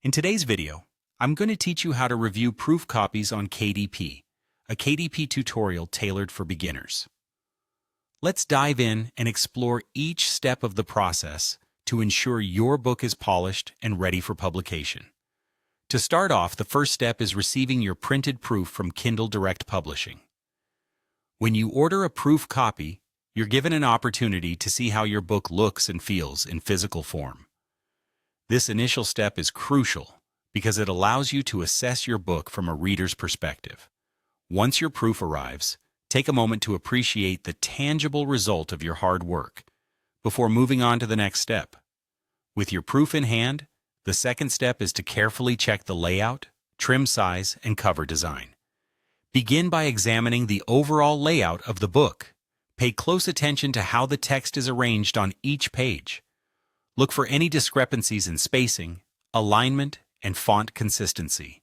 In today's video, I'm going to teach you how to review proof copies on KDP, a KDP tutorial tailored for beginners. Let's dive in and explore each step of the process to ensure your book is polished and ready for publication. To start off, the first step is receiving your printed proof from Kindle Direct Publishing. When you order a proof copy, you're given an opportunity to see how your book looks and feels in physical form. This initial step is crucial because it allows you to assess your book from a reader's perspective. Once your proof arrives, take a moment to appreciate the tangible result of your hard work before moving on to the next step. With your proof in hand, the second step is to carefully check the layout, trim size, and cover design. Begin by examining the overall layout of the book. Pay close attention to how the text is arranged on each page. Look for any discrepancies in spacing, alignment, and font consistency.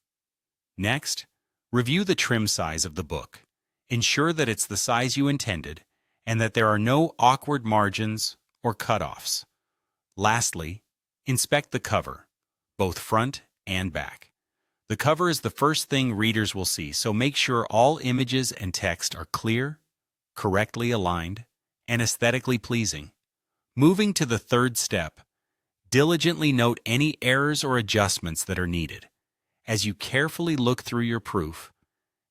Next, review the trim size of the book. Ensure that it's the size you intended and that there are no awkward margins or cutoffs. Lastly, inspect the cover, both front and back. The cover is the first thing readers will see, so make sure all images and text are clear, correctly aligned, and aesthetically pleasing. Moving to the third step, diligently note any errors or adjustments that are needed. As you carefully look through your proof,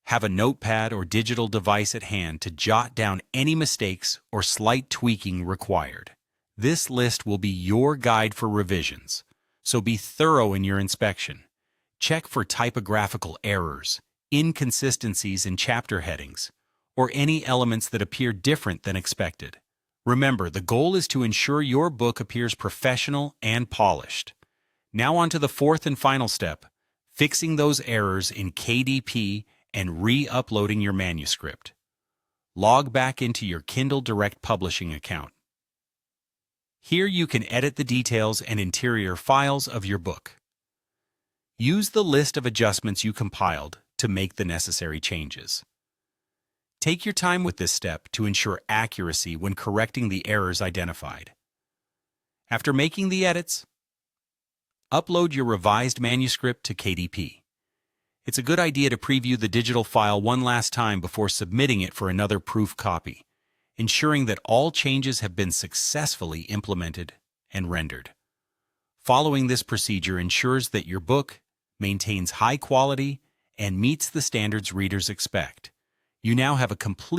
have a notepad or digital device at hand to jot down any mistakes or slight tweaking required. This list will be your guide for revisions, so be thorough in your inspection. Check for typographical errors, inconsistencies in chapter headings, or any elements that appear different than expected. Remember, the goal is to ensure your book appears professional and polished. Now on to the fourth and final step, fixing those errors in KDP and re-uploading your manuscript. Log back into your Kindle Direct Publishing account. Here you can edit the details and interior files of your book. Use the list of adjustments you compiled to make the necessary changes. Take your time with this step to ensure accuracy when correcting the errors identified. After making the edits, upload your revised manuscript to KDP. It's a good idea to preview the digital file one last time before submitting it for another proof copy, ensuring that all changes have been successfully implemented and rendered. Following this procedure ensures that your book maintains high quality and meets the standards readers expect. You now have a complete